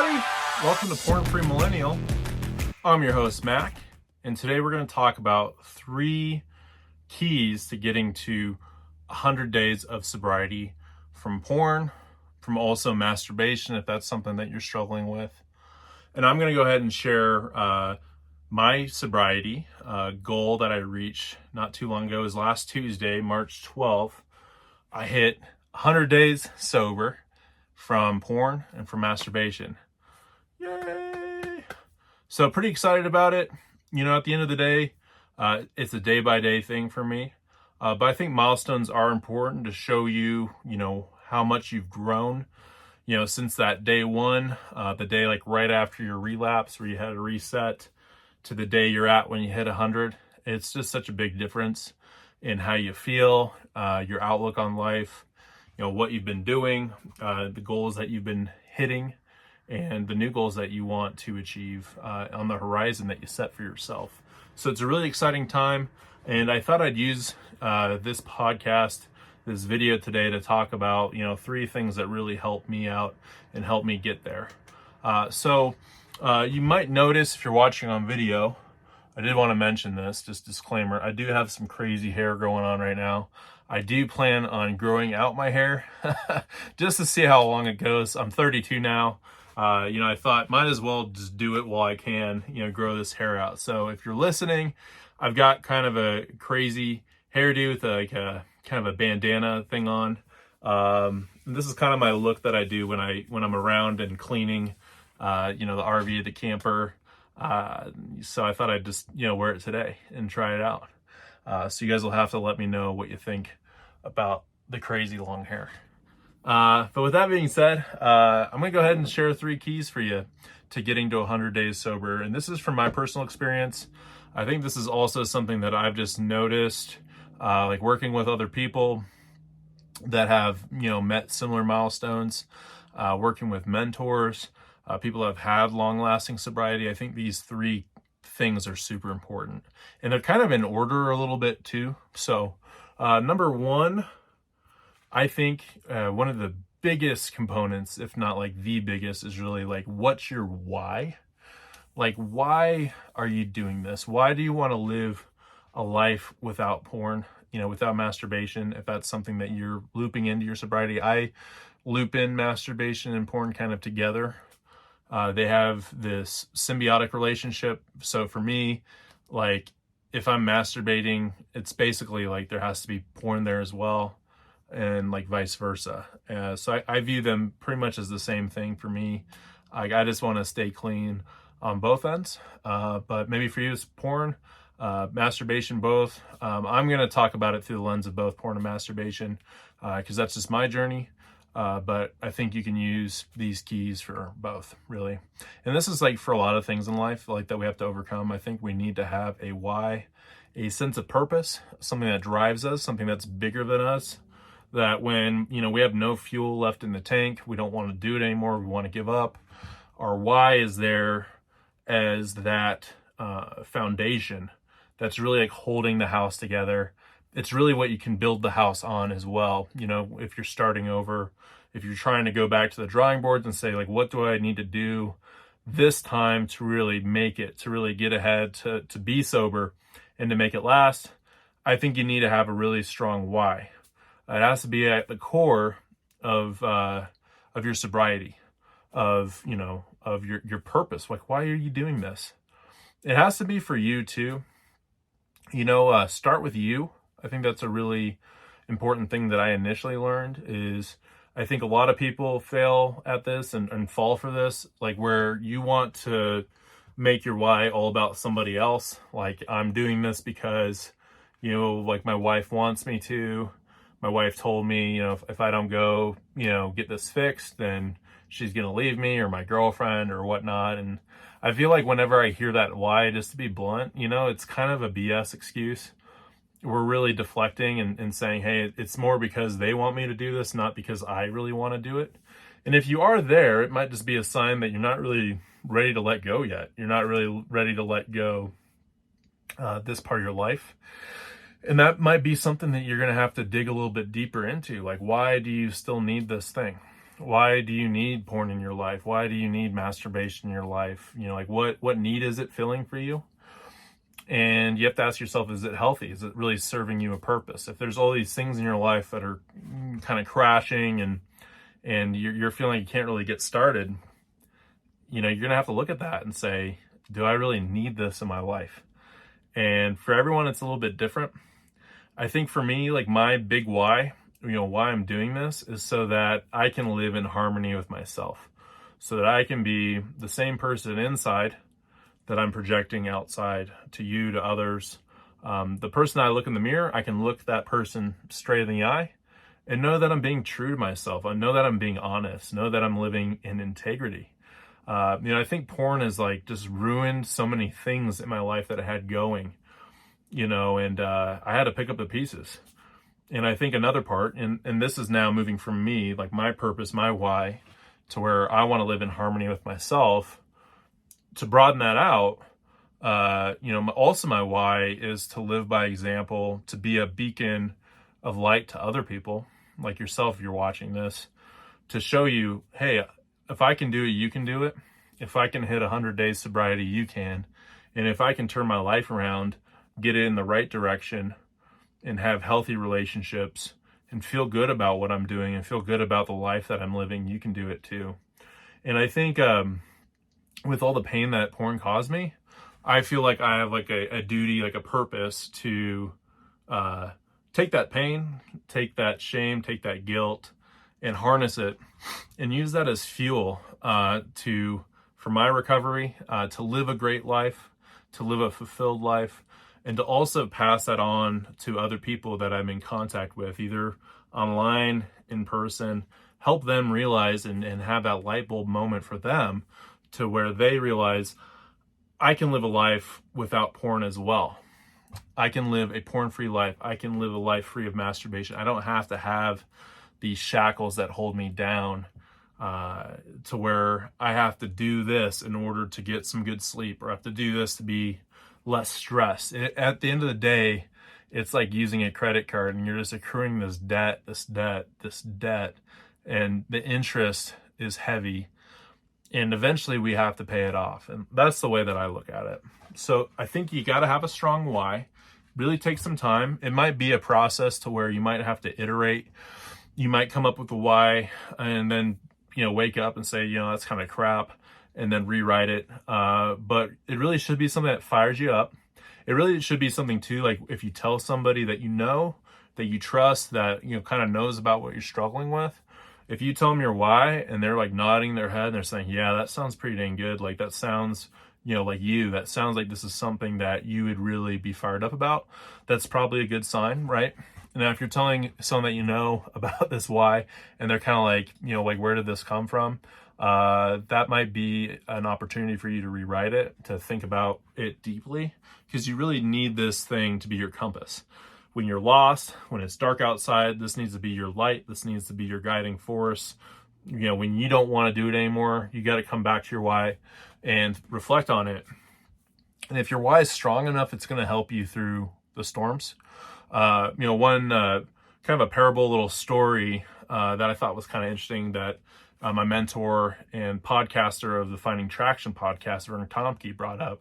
everybody. Welcome to Porn Free Millennial. I'm your host, Mac, and today we're going to talk about 3 keys to getting to 100 days of sobriety from porn, from also masturbation, if that's something that you're struggling with. And I'm going to go ahead and share my sobriety goal that I reached not too long ago. Is last Tuesday, March 12th. I hit 100 days sober from porn and from masturbation. Yay! So pretty excited about it. You know, at the end of the day, it's a day-by-day thing for me. But I think milestones are important to show you, how much you've grown, since that day one, the day like right after your relapse where you had a reset, to the day you're at when you hit 100. It's just such a big difference in how you feel, your outlook on life, what you've been doing, the goals that you've been hitting, and the new goals that you want to achieve on the horizon that you set for yourself. So it's a really exciting time, and I thought I'd use this podcast, this video today to talk about, 3 things that really helped me out and helped me get there. So you might notice if you're watching on video, I did want to mention this, just disclaimer, I do have some crazy hair going on right now. I do plan on growing out my hair just to see how long it goes. I'm 32 now. I thought might as well just do it while I can, grow this hair out. So if you're listening, I've got kind of a crazy hairdo with like a kind of a bandana thing on. This is kind of my look that I do when I'm around and cleaning, the RV, the camper. So I thought I'd just, wear it today and try it out. So you guys will have to let me know what you think about the crazy long hair. But with that being said, I'm going to go ahead and share 3 keys for you to getting to 100 days sober. And this is from my personal experience. I think this is also something that I've just noticed, like working with other people that have, met similar milestones, working with mentors, people that have had long-lasting sobriety. I think these 3 things are super important, and they're kind of in order a little bit too. So number 1, I think one of the biggest components, if not like the biggest, is really like, what's your why? Like, why are you doing this? Why do you want to live a life without porn, without masturbation? If that's something that you're looping into your sobriety, I loop in masturbation and porn kind of together. They have this symbiotic relationship. So for me, like if I'm masturbating, it's basically like there has to be porn there as well, and like vice versa. So I view them pretty much as the same thing for me. Like I just want to stay clean on both ends. But maybe for you it's porn, masturbation, both. I'm going to talk about it through the lens of both porn and masturbation, because that's just my journey. But I think you can use these keys for both, really. And this is like for a lot of things in life like that we have to overcome. I think we need to have a why, a sense of purpose, something that drives us, something that's bigger than us, that when, we have no fuel left in the tank, we don't want to do it anymore, we want to give up. Our why is there as that foundation that's really like holding the house together. It's really what you can build the house on as well. If you're starting over, if you're trying to go back to the drawing boards and say, like, what do I need to do this time to really make it, to really get ahead, to be sober and to make it last, I think you need to have a really strong why. It has to be at the core of your sobriety, of your purpose. Like, why are you doing this? It has to be for you too. Start with you. I think that's a really important thing that I initially learned is I think a lot of people fail at this and fall for this, like where you want to make your why all about somebody else. Like, I'm doing this because, like my wife wants me to. My wife told me, if I don't go, get this fixed, then she's going to leave me, or my girlfriend or whatnot. And I feel like whenever I hear that why, just to be blunt, it's kind of a BS excuse. We're really deflecting and saying, hey, it's more because they want me to do this, not because I really want to do it. And if you are there, it might just be a sign that you're not really ready to let go yet. You're not really ready to let go this part of your life. And that might be something that you're going to have to dig a little bit deeper into. Like, why do you still need this thing? Why do you need porn in your life? Why do you need masturbation in your life? Like what need is it filling for you? And you have to ask yourself, is it healthy? Is it really serving you a purpose? If there's all these things in your life that are kind of crashing and you're feeling you can't really get started, you're going to have to look at that and say, do I really need this in my life? And for everyone, it's a little bit different. I think for me, like my big why, why I'm doing this is so that I can live in harmony with myself, so that I can be the same person inside that I'm projecting outside to you, to others. The person I look in the mirror, I can look that person straight in the eye and know that I'm being true to myself. I know that I'm being honest, know that I'm living in integrity. I think porn has like just ruined so many things in my life that I had going, and I had to pick up the pieces. And I think another part, and this is now moving from me, like my purpose, my why, to where I want to live in harmony with myself. To broaden that out, also my why is to live by example, to be a beacon of light to other people, like yourself if you're watching this, to show you, hey, if I can do it, you can do it. If I can hit 100 days sobriety, you can. And if I can turn my life around, get it in the right direction, and have healthy relationships, and feel good about what I'm doing, and feel good about the life that I'm living, you can do it too. And I think with all the pain that porn caused me, I feel like I have like a duty, like a purpose to take that pain, take that shame, take that guilt, and harness it and use that as fuel for my recovery, to live a great life, to live a fulfilled life, and to also pass that on to other people that I'm in contact with, either online, in person, help them realize and have that light bulb moment for them, to where they realize I can live a life without porn as well. I can live a porn-free life. I can live a life free of masturbation. I don't have to have these shackles that hold me down, to where I have to do this in order to get some good sleep, or I have to do this to be less stressed. At the end of the day, it's like using a credit card and you're just accruing this debt, and the interest is heavy. And eventually we have to pay it off. And that's the way that I look at it. So I think you got to have a strong why. Really take some time. It might be a process to where you might have to iterate. You might come up with a why and then, wake up and say, that's kind of crap, and then rewrite it. But it really should be something that fires you up. It really should be something too, like if you tell somebody that that you trust, that, kind of knows about what you're struggling with. If you tell them your why and they're like nodding their head and they're saying, yeah, that sounds pretty dang good. Like that sounds, like that sounds like this is something that you would really be fired up about. That's probably a good sign, right? And now if you're telling someone that about this why, and they're kind of like, like, where did this come from? That might be an opportunity for you to rewrite it, to think about it deeply, because you really need this thing to be your compass. When you're lost, when it's dark outside, this needs to be your light. This needs to be your guiding force. When you don't want to do it anymore, you got to come back to your why and reflect on it. And if your why is strong enough, it's going to help you through the storms. One kind of a parable little story that I thought was kind of interesting, that my mentor and podcaster of the Finding Traction podcast, Vernon Tomke, brought up.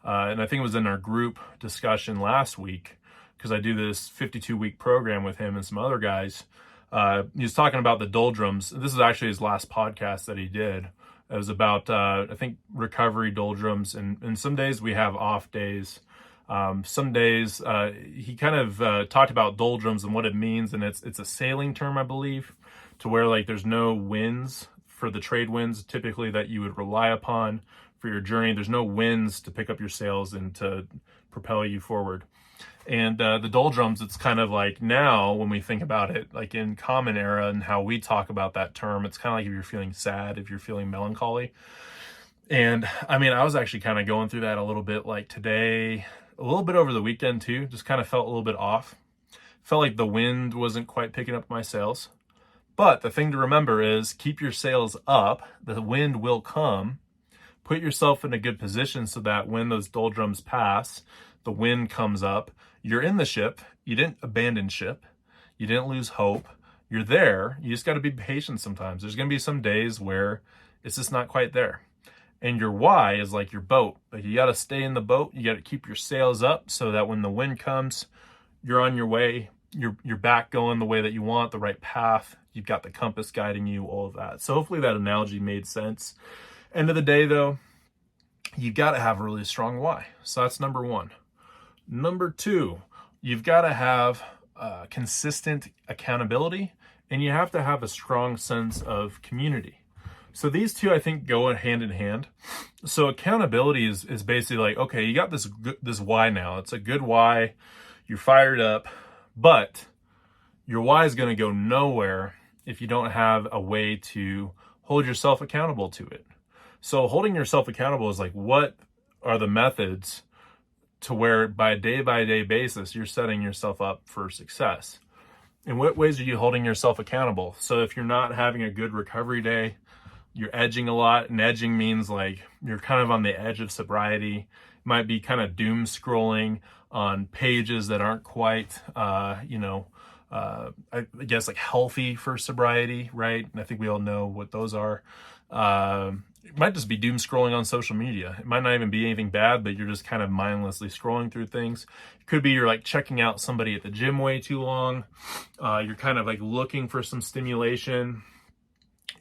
And I think it was in our group discussion last week, because I do this 52-week program with him and some other guys. He was talking about the doldrums. This is actually his last podcast that he did. It was about, I think, recovery doldrums. And some days we have off days. Some days he kind of talked about doldrums and what it means. And it's a sailing term, I believe, to where like there's no winds for the trade winds typically that you would rely upon for your journey. There's no winds to pick up your sails and to propel you forward. And the doldrums, it's kind of like, now when we think about it, like in common era and how we talk about that term, it's kind of like if you're feeling sad, if you're feeling melancholy. And I mean, I was actually kind of going through that a little bit, like today, a little bit over the weekend too, just kind of felt a little bit off. Felt like the wind wasn't quite picking up my sails. But the thing to remember is keep your sails up. The wind will come. Put yourself in a good position so that when those doldrums pass, the wind comes up, you're in the ship. You didn't abandon ship. You didn't lose hope. you're there. You just got to be patient sometimes. There's going to be some days where it's just not quite there. And your why is like your boat. Like you got to stay in the boat. You got to keep your sails up so that when the wind comes, you're on your way. You're back going the way that you want, the right path. You've got the compass guiding you, all of that. So hopefully that analogy made sense. End of the day, though, you've got to have a really strong why. So that's number one. Number two, you've got to have consistent accountability, and you have to have a strong sense of community. So these two, I think, go hand in hand. So accountability is basically like, okay, you got this why now. It's a good why. You're fired up, but your why is going to go nowhere if you don't have a way to hold yourself accountable to it. So holding yourself accountable is like, what are the methods to where by day basis, you're setting yourself up for success? In what ways are you holding yourself accountable? So if you're not having a good recovery day, you're edging a lot, and edging means like you're kind of on the edge of sobriety. You might be kind of doom scrolling on pages that aren't quite, I guess like healthy for sobriety, right? And I think we all know what those are. It might just be doom scrolling on social media. It might not even be anything bad, but you're just kind of mindlessly scrolling through things. It could be you're like checking out somebody at the gym way too long. You're kind of like looking for some stimulation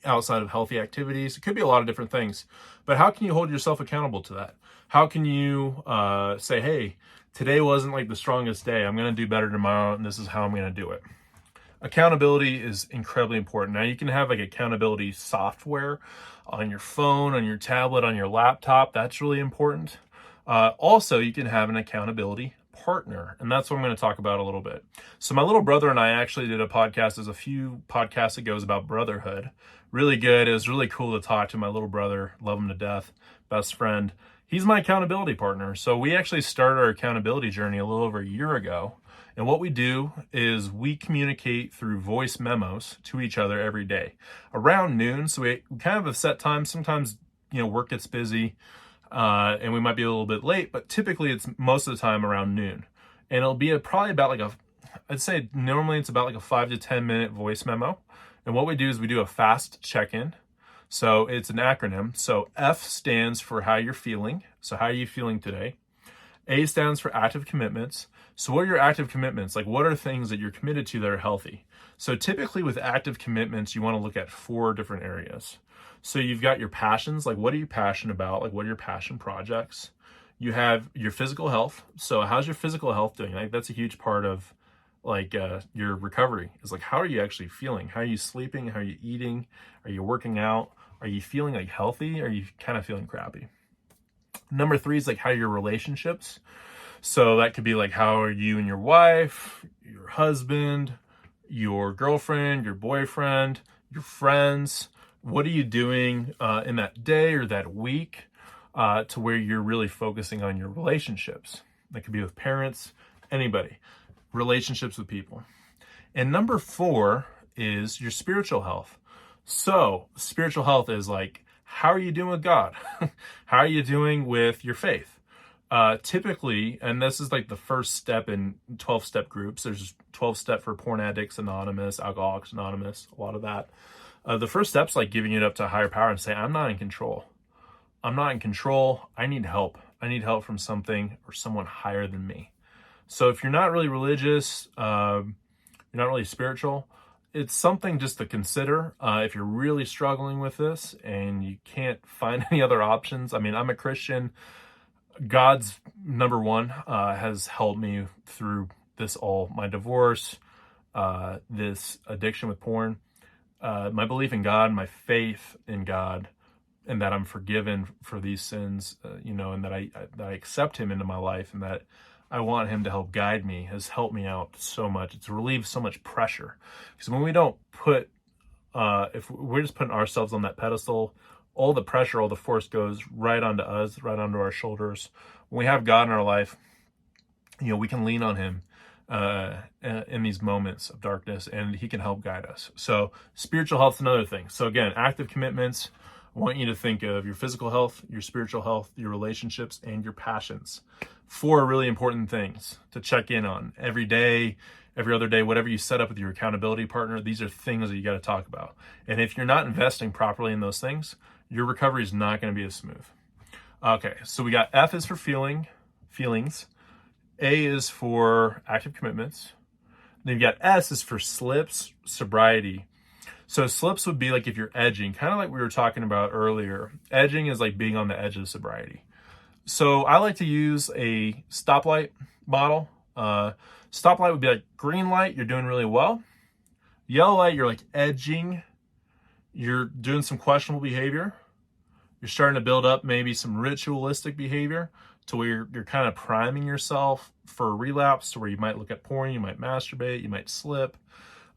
outside of healthy activities. It could be a lot of different things. But how can you hold yourself accountable to that? How can you say, hey, today wasn't like the strongest day. I'm going to do better tomorrow, and this is how I'm going to do it. Accountability is incredibly important. Now you can have like accountability software on your phone, on your tablet, on your laptop. That's really important. Also, you can have an accountability partner, and that's what I'm going to talk about a little bit. So my little brother and I actually did a podcast, there's a few podcasts ago, about brotherhood. Really good. It was really cool to talk to my little brother. Love him to death. Best friend. He's my accountability partner. So we actually started our accountability journey a little over a year ago. And what we do is we communicate through voice memos to each other every day around noon. So we kind of have set times. Sometimes, work gets busy and we might be a little bit late, but typically it's most of the time around noon. And it'll be probably about I'd say normally it's about like a 5 to 10 minute voice memo. And what we do is we do a fast check-in. So it's an acronym. So F stands for how you're feeling. So how are you feeling today? A stands for active commitments. So what are your active commitments? Like what are things that you're committed to that are healthy? So typically with active commitments, you want to look at 4 different areas. So you've got your passions, like what are you passionate about? Like what are your passion projects? You have your physical health. So how's your physical health doing? Like that's a huge part of your recovery. Is like, how are you actually feeling? How are you sleeping? How are you eating? Are you working out? Are you feeling like healthy? Or are you kind of feeling crappy? Number 3 is like how are your relationships? So that could be like, how are you and your wife, your husband, your girlfriend, your boyfriend, your friends? What are you doing in that day or that week to where you're really focusing on your relationships? That could be with parents, anybody. Relationships with people. And number 4 is your spiritual health. So spiritual health is like, how are you doing with God? How are you doing with your faith? Typically, and this is like the first step in 12-step groups. There's 12-step for porn addicts anonymous, alcoholics anonymous, a lot of that. The first step's like giving it up to a higher power and say, I'm not in control. I'm not in control. I need help. I need help from something or someone higher than me. So if you're not really religious, you're not really spiritual, it's something just to consider if you're really struggling with this and you can't find any other options. I mean, I'm a Christian. God's number 1 has helped me through this all, my divorce, this addiction with porn, my belief in God, my faith in God, and that I'm forgiven for these sins, and that I accept him into my life and that I want him to help guide me, has helped me out so much. It's relieved so much pressure. Because when we don't put, if we're just putting ourselves on that pedestal, all the pressure, all the force goes right onto us, right onto our shoulders. When we have God in our life, we can lean on him in these moments of darkness, and he can help guide us. So spiritual health is another thing. So again, active commitments. I want you to think of your physical health, your spiritual health, your relationships, and your passions. 4 really important things to check in on every day, every other day, whatever you set up with your accountability partner. These are things that you got to talk about. And if you're not investing properly in those things, your recovery is not going to be as smooth. Okay, so we got F is for feelings. A is for active commitments. Then you got S is for slips, sobriety. So slips would be like if you're edging, kind of like we were talking about earlier. Edging is like being on the edge of sobriety. So I like to use a stoplight model. Stoplight would be like green light, you're doing really well. Yellow light, you're like edging. You're doing some questionable behavior. You're starting to build up maybe some ritualistic behavior to where you're kind of priming yourself for a relapse, to where you might look at porn, you might masturbate, you might slip,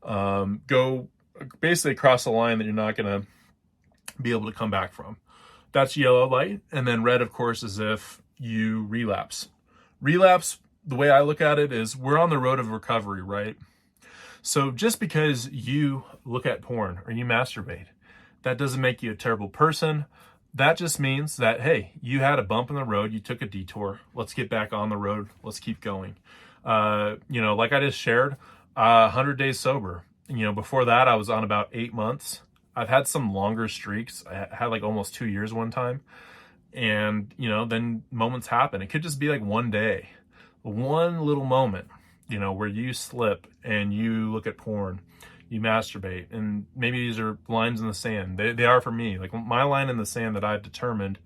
go basically across the line that you're not going to be able to come back from. That's yellow light. And then red, of course, is if you relapse. Relapse, the way I look at it is we're on the road of recovery, right? So just because you look at porn or you masturbate, that doesn't make you a terrible person. That just means that, hey, you had a bump in the road, you took a detour. Let's get back on the road. Let's keep going. Like I just shared, 100 days sober. Before that, I was on about 8 months. I've had some longer streaks. I had like almost 2 years one time. And, then moments happen. It could just be like one day, one little moment, where you slip and you look at porn, you masturbate, and maybe these are lines in the sand. They are for me. Like my line in the sand that I've determined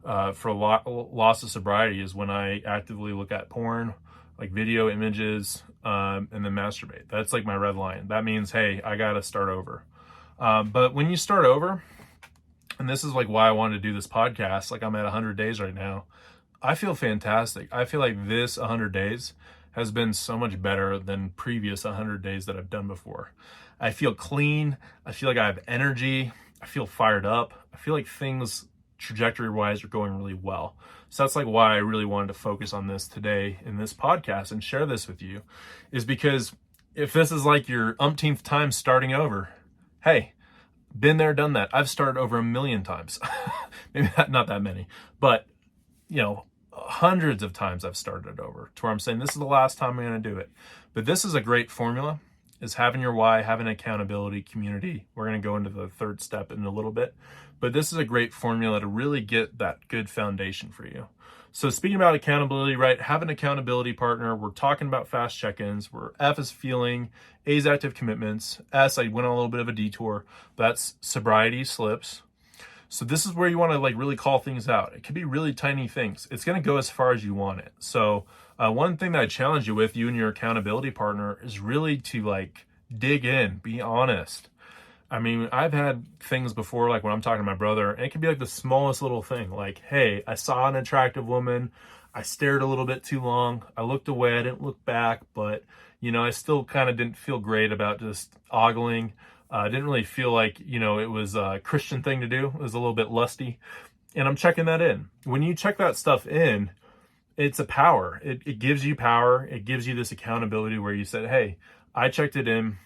for loss of sobriety is when I actively look at porn, like video images, and then masturbate. That's like my red line. That means, hey, I got to start over. But when you start over, and this is like why I wanted to do this podcast, like I'm at 100 days right now, I feel fantastic. I feel like this 100 days has been so much better than previous 100 days that I've done before. I feel clean. I feel like I have energy. I feel fired up. I feel like things trajectory-wise are going really well. So that's like why I really wanted to focus on this today in this podcast and share this with you, is because if this is like your umpteenth time starting over, hey, been there, done that. I've started over 1 million times. Maybe not that many, but hundreds of times I've started over to where I'm saying this is the last time I'm going to do it. But this is a great formula, is having your why, having accountability, community. We're going to go into the third step in a little bit, but this is a great formula to really get that good foundation for you. So speaking about accountability, right? Have an accountability partner. We're talking about fast check-ins. Where F is feeling, A is active commitments. S, I went on a little bit of a detour. That's sobriety, slips. So this is where you want to like really call things out. It could be really tiny things. It's going to go as far as you want it. So one thing that I challenge you with, you and your accountability partner, is really to like dig in, be honest. I mean, I've had things before, like when I'm talking to my brother, and it can be like the smallest little thing. Like, hey, I saw an attractive woman. I stared a little bit too long. I looked away. I didn't look back, but I still kind of didn't feel great about just ogling. I didn't really feel like, it was a Christian thing to do. It was a little bit lusty. And I'm checking that in. When you check that stuff in, it's a power. It gives you power. It gives you this accountability where you said, hey, I checked it in.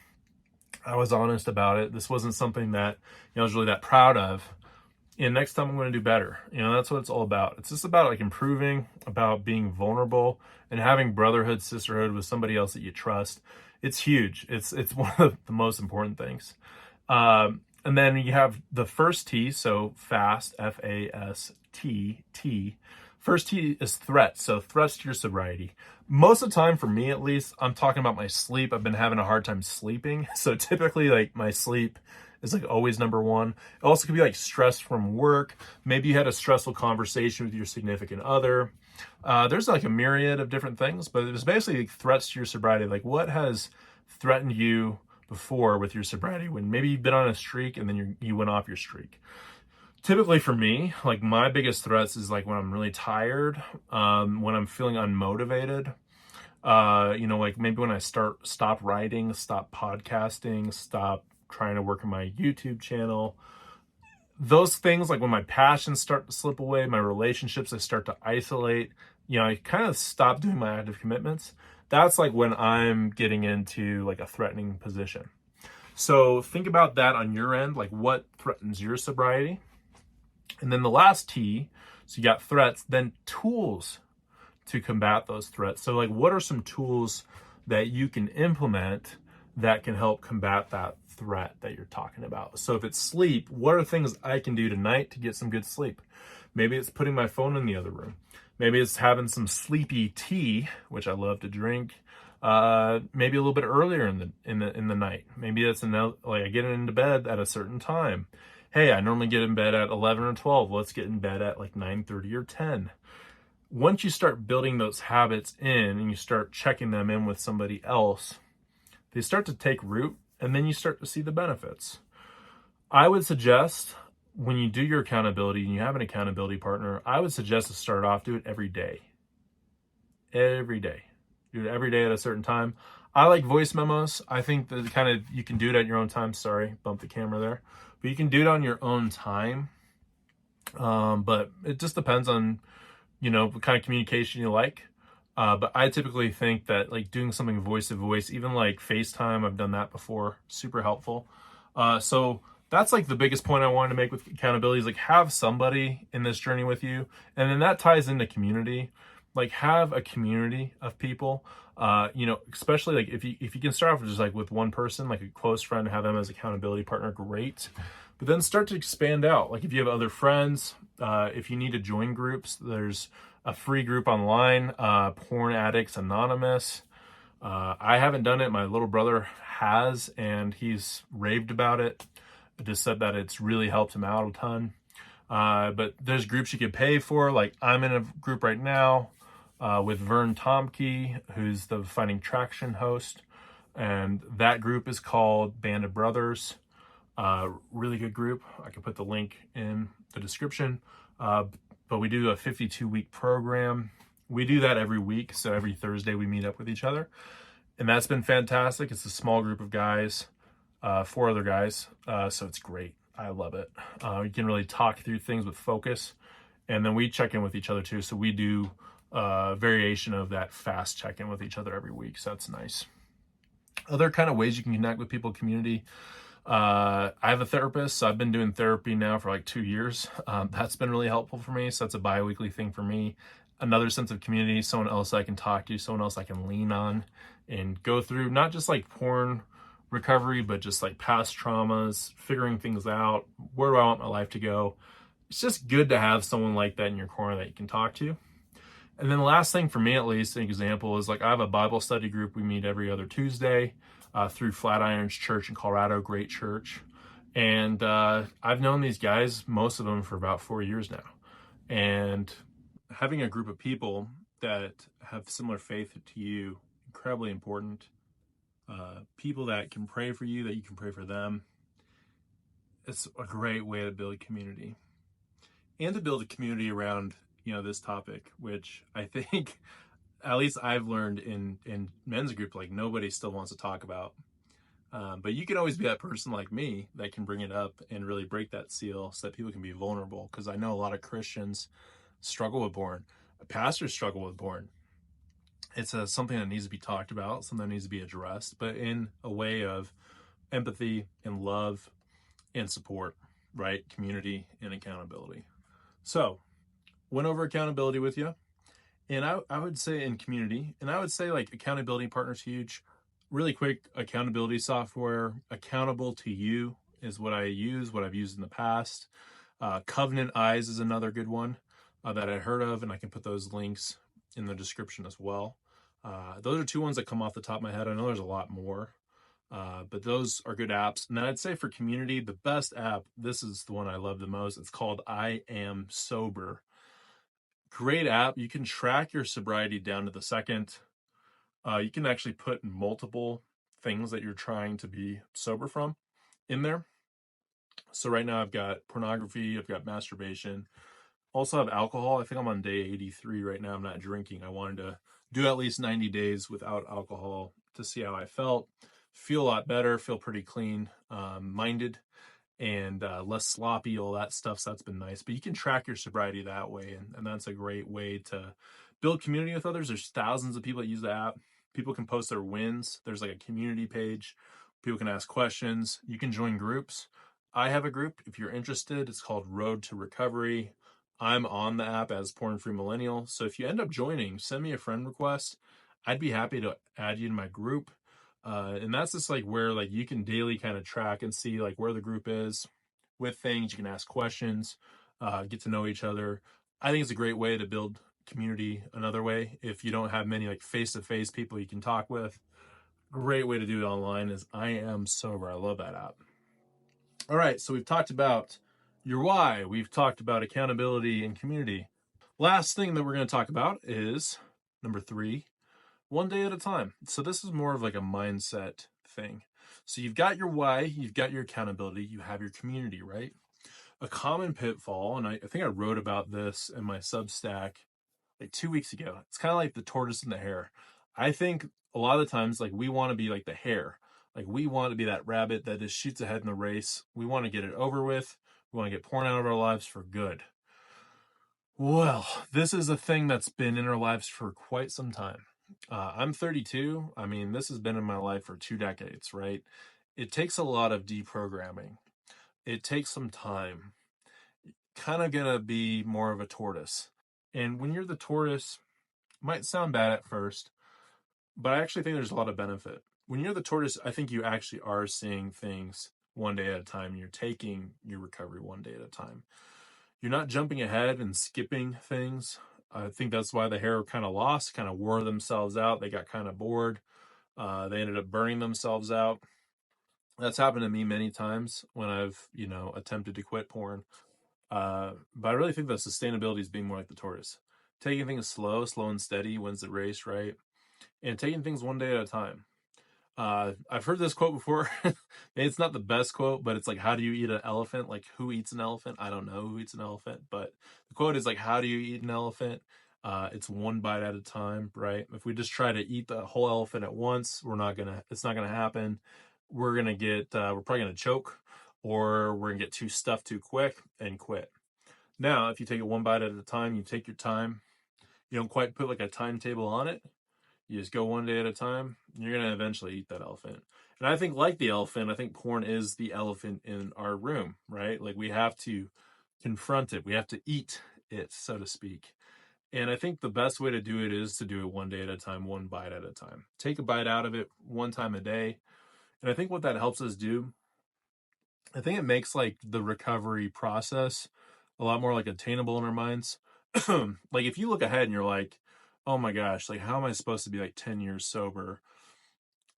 I was honest about it. This wasn't something that I was really that proud of. And next time I'm going to do better. That's what it's all about. It's just about like improving, about being vulnerable, and having brotherhood, sisterhood with somebody else that you trust. It's huge. It's one of the most important things. And then you have the first T, so fast, F-A-S-T-T. First T is threats. So threats to your sobriety. Most of the time, for me at least, I'm talking about my sleep. I've been having a hard time sleeping. So typically like my sleep is like always number one. It also could be like stress from work. Maybe you had a stressful conversation with your significant other. There's like a myriad of different things, but it's basically like threats to your sobriety. Like what has threatened you before with your sobriety, when maybe you've been on a streak and then you went off your streak. Typically for me, like my biggest threats is like when I'm really tired, when I'm feeling unmotivated, like maybe when I stop writing, stop podcasting, stop trying to work on my YouTube channel. Those things, like when my passions start to slip away, my relationships, I start to isolate, I kind of stop doing my active commitments. That's like when I'm getting into like a threatening position. So think about that on your end, like what threatens your sobriety. And then the last T, so you got threats, then tools to combat those threats. So like, what are some tools that you can implement that can help combat that threat that you're talking about? So if it's sleep, what are things I can do tonight to get some good sleep? Maybe it's putting my phone in the other room. Maybe it's having some sleepy tea, which I love to drink. Maybe a little bit earlier in the night. Maybe it's like I get into bed at a certain time. Hey, I normally get in bed at 11 or 12. Let's get in bed at like 9:30 or 10. Once you start building those habits in and you start checking them in with somebody else, they start to take root, and then you start to see the benefits. I would suggest when you do your accountability and you have an accountability partner, I would suggest to start off, do it every day. Every day. Do it every day at a certain time. I like voice memos. I think that you can do it at your own time. Sorry, bump the camera there. But you can do it on your own time. But it just depends on, what kind of communication you like. But I typically think that like doing something voice to voice, even like FaceTime, I've done that before, super helpful. So that's like the biggest point I wanted to make with accountability is like have somebody in this journey with you. And then that ties into community. Like have a community of people, especially like if you can start off with just like with one person, like a close friend, have them as accountability partner, great. But then start to expand out. Like if you have other friends, if you need to join groups, there's a free group online, Porn Addicts Anonymous. I haven't done it. My little brother has, and he's raved about it. Just said that it's really helped him out a ton. But there's groups you can pay for. Like I'm in a group right now with Vern Tomke, who's the Finding Traction host. And that group is called Band of Brothers. Really good group. I can put the link in the description. But we do a 52-week program. We do that every week. So every Thursday we meet up with each other. And that's been fantastic. It's a small group of guys, 4 other guys. So it's great. I love it. You can really talk through things with focus. And then we check in with each other too. So we do a variation of that fast check-in with each other every week. So that's nice. Other kind of ways you can connect with people, community. I have a therapist, so I've been doing therapy now for like 2 years. That's been really helpful for me. So that's a bi-weekly thing for me. Another sense of community, someone else I can talk to, someone else I can lean on and go through, not just like porn recovery, but just like past traumas, figuring things out. Where do I want my life to go? It's just good to have someone like that in your corner that you can talk to. And then the last thing for me, at least, an example is like I have a Bible study group. We meet every other Tuesday through Flatirons Church in Colorado, great church. And I've known these guys, most of them, for about 4 years now. And having a group of people that have similar faith to you, incredibly important. People that can pray for you, that you can pray for them. It's a great way to build community. And to build a community around this topic, which I think at least I've learned in men's group, like nobody still wants to talk about. But you can always be that person like me that can bring it up and really break that seal so that people can be vulnerable. Because I know a lot of Christians struggle with porn. Pastors struggle with porn. It's something that needs to be talked about, something that needs to be addressed, but in a way of empathy and love and support, right? Community and accountability. So went over accountability with you. And I would say in community, and I would say like accountability partners huge. Really quick, accountability software, Accountable to You is what I use, what I've used in the past. Covenant Eyes is another good one that I heard of, and I can put those links in the description as well. Those are 2 ones that come off the top of my head. I know there's a lot more, but those are good apps. And then I'd say for community, the best app, this is the one I love the most. It's called I Am Sober. Great app. You can track your sobriety down to the second. You can actually put multiple things that you're trying to be sober from in there. So right now I've got pornography, I've got masturbation, also have alcohol. I think I'm on day 83 right now. I'm not drinking. I wanted to do at least 90 days without alcohol to see how I felt. Feel a lot better, feel pretty clean minded and less sloppy, all that stuff. So that's been nice. But you can track your sobriety that way. And that's a great way to build community with others. There's thousands of people that use the app. People can post their wins. There's like a community page. People can ask questions. You can join groups. I have a group. If you're interested, it's called Road to Recovery. I'm on the app as Porn Free Millennial. So if you end up joining, send me a friend request. I'd be happy to add you to my group. And that's just like where like you can daily kind of track and see like where the group is with things. You can ask questions, get to know each other. I think it's a great way to build community another way. If you don't have many like face-to-face people you can talk with, great way to do it online is I Am Sober. I love that app. All right, so we've talked about your why. We've talked about accountability and community. Last thing that we're going to talk about is number 3, one day at a time. So this is more of like a mindset thing. So you've got your why, you've got your accountability, you have your community, right? A common pitfall, and I think I wrote about this in my Substack like 2 weeks ago. It's kind of like the tortoise and the hare. I think a lot of the times, like we want to be like the hare. Like we want to be that rabbit that just shoots ahead in the race. We want to get it over with. We want to get porn out of our lives for good. Well, this is a thing that's been in our lives for quite some time. I'm 32. I mean, this has been in my life for 2 decades, right? It takes a lot of deprogramming. It takes some time. Kind of gonna be more of a tortoise. And when you're the tortoise, it might sound bad at first, but I actually think there's a lot of benefit. When you're the tortoise, I think you actually are seeing things one day at a time. You're taking your recovery one day at a time. You're not jumping ahead and skipping things. I think that's why the hare kind of lost, kind of wore themselves out. They got kind of bored. They ended up burning themselves out. That's happened to me many times when I've, attempted to quit porn. But I really think that sustainability is being more like the tortoise. Taking things slow and steady wins the race, right? And taking things one day at a time. I've heard this quote before. It's not the best quote, but it's like, how do you eat an elephant? Like, who eats an elephant? I don't know who eats an elephant, but the quote is like, how do you eat an elephant? It's one bite at a time, right? If we just try to eat the whole elephant at once, it's not gonna happen. We're probably gonna choke, or we're gonna get too stuffed too quick and quit. Now, if you take it one bite at a time, you take your time, you don't quite put like a timetable on it. You just go one day at a time, you're going to eventually eat that elephant. And I think, like the elephant, I think porn is the elephant in our room, right? Like we have to confront it, we have to eat it, so to speak. And I think the best way to do it is to do it one day at a time, one bite at a time. Take a bite out of it one time a day. And I think what that helps us do, I think it makes like the recovery process a lot more like attainable in our minds. Like if you look ahead and you're like, oh my gosh, like how am I supposed to be like 10 years sober?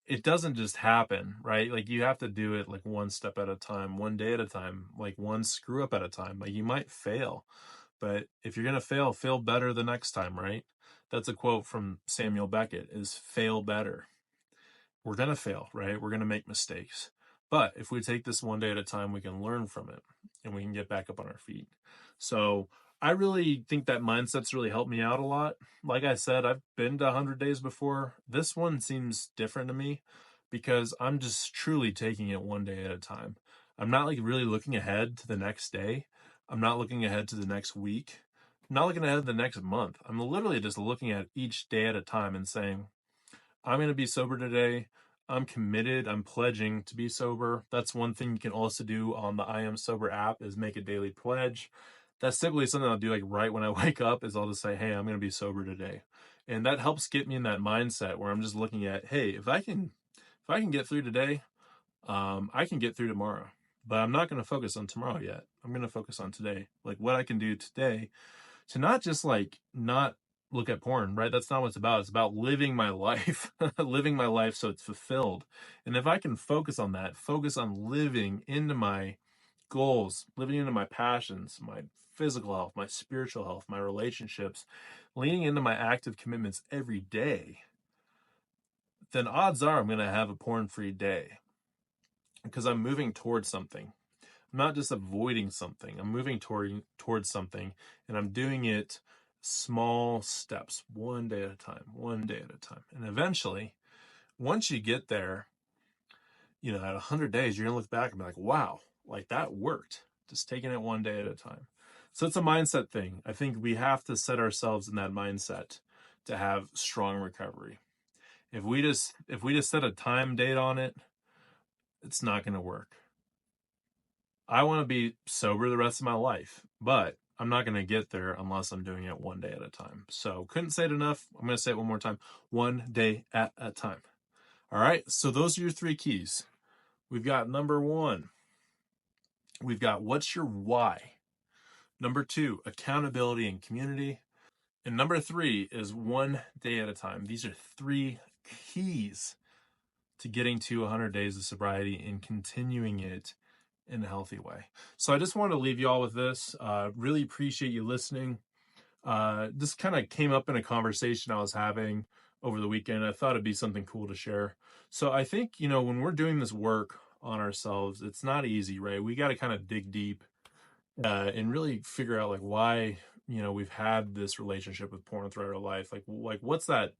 It doesn't just happen, right? Like you have to do it like one step at a time, one day at a time, like one screw up at a time. Like you might fail, but if you're going to fail better the next time, right? That's a quote from Samuel Beckett, is fail better. We're going to fail, right? We're going to make mistakes. But if we take this one day at a time, we can learn from it and we can get back up on our feet. So I really think that mindset's really helped me out a lot. Like I said, I've been to 100 days before. This one seems different to me because I'm just truly taking it one day at a time. I'm not like really looking ahead to the next day. I'm not looking ahead to the next week. I'm not looking ahead to the next month. I'm literally just looking at each day at a time and saying, I'm going to be sober today. I'm committed. I'm pledging to be sober. That's one thing you can also do on the I Am Sober app, is make a daily pledge. That's typically something I'll do like right when I wake up, is I'll just say, hey, I'm going to be sober today. And that helps get me in that mindset where I'm just looking at, hey, if I can get through today, I can get through tomorrow. But I'm not going to focus on tomorrow yet. I'm going to focus on today. Like what I can do today to not just like not look at porn, right? That's not what it's about. It's about living my life, living my life so it's fulfilled. And if I can focus on that, focus on living into my goals, living into my passions, my physical health, my spiritual health, my relationships, leaning into my active commitments every day, then odds are I'm going to have a porn-free day because I'm moving towards something. I'm not just avoiding something. I'm moving towards something, and I'm doing it small steps, one day at a time, one day at a time. And eventually, once you get there, at 100 days, you're going to look back and be like, wow, like that worked. Just taking it one day at a time. So it's a mindset thing. I think we have to set ourselves in that mindset to have strong recovery. If we just set a time date on it, it's not going to work. I want to be sober the rest of my life, but I'm not going to get there unless I'm doing it one day at a time. So couldn't say it enough. I'm going to say it one more time. One day at a time. All right. So those are your 3 keys. We've got number 1. We've got what's your why? Number 2, accountability and community. And number 3 is one day at a time. These are 3 keys to getting to 100 days of sobriety and continuing it in a healthy way. So I just wanted to leave you all with this. Really appreciate you listening. This kind of came up in a conversation I was having over the weekend. I thought it'd be something cool to share. So I think, when we're doing this work on ourselves, it's not easy, right? We got to kind of dig deep and really figure out like why, we've had this relationship with porn throughout our life. Like what's that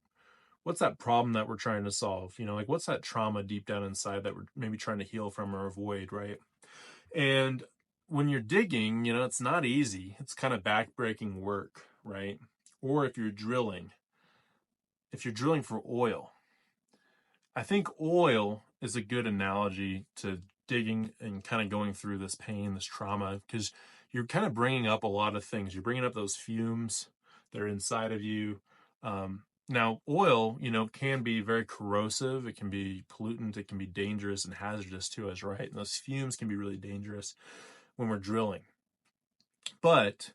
problem that we're trying to solve? Like what's that trauma deep down inside that we're maybe trying to heal from or avoid, right? And when you're digging, it's not easy. It's kind of backbreaking work, right? Or if you're drilling for oil, I think oil is a good analogy to digging and kind of going through this pain, this trauma, because you're kind of bringing up a lot of things. You're bringing up those fumes that are inside of you. Now, oil, can be very corrosive. It can be pollutant. It can be dangerous and hazardous to us, right? And those fumes can be really dangerous when we're drilling. But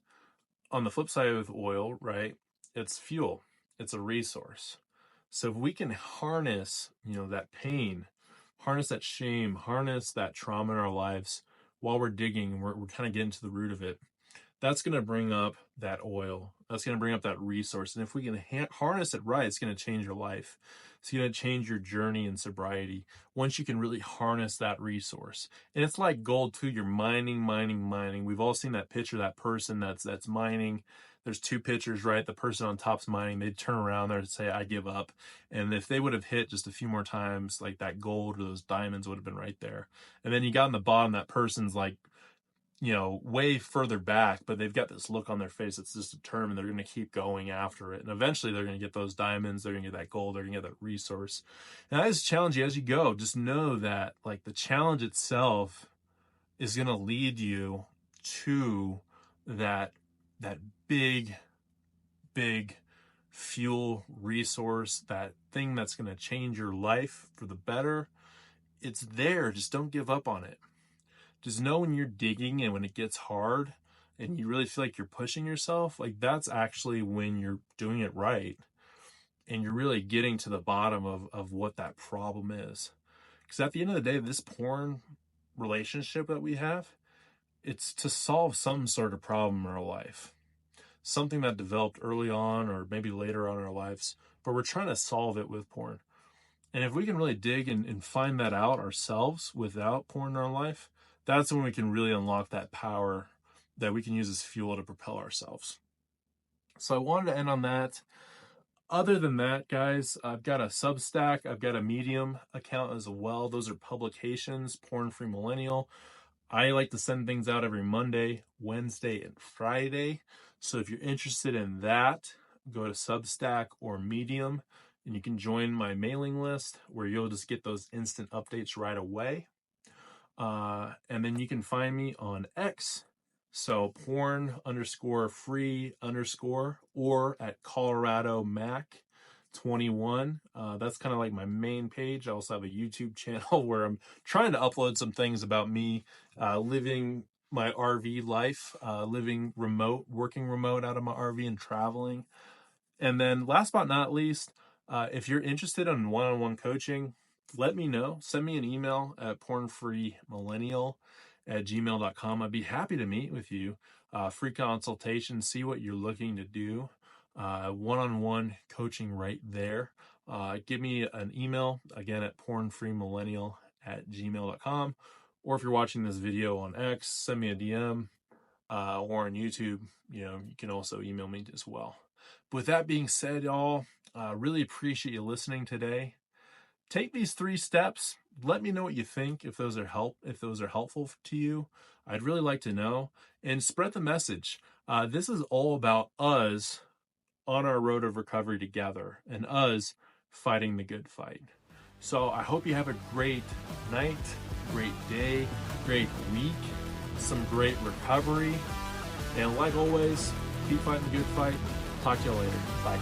on the flip side with oil, right, it's fuel. It's a resource. So if we can harness, that pain, harness that shame, harness that trauma in our lives while we're digging, we're kind of getting to the root of it, that's going to bring up that oil. That's going to bring up that resource. And if we can harness it right, it's going to change your life. It's going to change your journey in sobriety once you can really harness that resource. And it's like gold too. You're mining. We've all seen that picture, that person that's mining. There's 2 pictures, right? The person on top's mining. They turn around there and say, I give up. And if they would have hit just a few more times, like that gold or those diamonds would have been right there. And then you got on the bottom, that person's like, way further back, but they've got this look on their face that's just determined they're going to keep going after it. And eventually they're going to get those diamonds, they're going to get that gold, they're going to get that resource. And I just challenge you as you go, just know that like the challenge itself is going to lead you to that big fuel resource, that thing that's going to change your life for the better. It's there. Just don't give up on it. Just know when you're digging and when it gets hard and you really feel like you're pushing yourself, like that's actually when you're doing it right. And you're really getting to the bottom of what that problem is. Because at the end of the day, this porn relationship that we have, it's to solve some sort of problem in our life. Something that developed early on or maybe later on in our lives, but we're trying to solve it with porn. And if we can really dig and find that out ourselves without porn in our life, that's when we can really unlock that power that we can use as fuel to propel ourselves. So I wanted to end on that. Other than that, guys, I've got a Substack. I've got a Medium account as well. Those are publications, Porn Free Millennial. I like to send things out every Monday, Wednesday, and Friday. So if you're interested in that, go to Substack or Medium, and you can join my mailing list where you'll just get those instant updates right away. And then you can find me on X, so porn_free_ or at Colorado Mac 21. That's kind of like my main page. I also have a YouTube channel where I'm trying to upload some things about me living my RV life, living remote, working remote out of my RV and traveling. And then last but not least, if you're interested in one-on-one coaching, let me know. Send me an email at pornfreemillennial@gmail.com. I'd be happy to meet with you. Free consultation, see what you're looking to do. One-on-one coaching right there. Give me an email, again, at pornfreemillennial@gmail.com. Or if you're watching this video on X, send me a DM. Or on YouTube, you can also email me as well. But with that being said, y'all, really appreciate you listening today. Take these 3 steps. Let me know what you think, if those are helpful to you. I'd really like to know. And spread the message. This is all about us on our road of recovery together and us fighting the good fight. So I hope you have a great night, great day, great week. some great recovery. And like always, keep fighting the good fight. Talk to you later. Bye.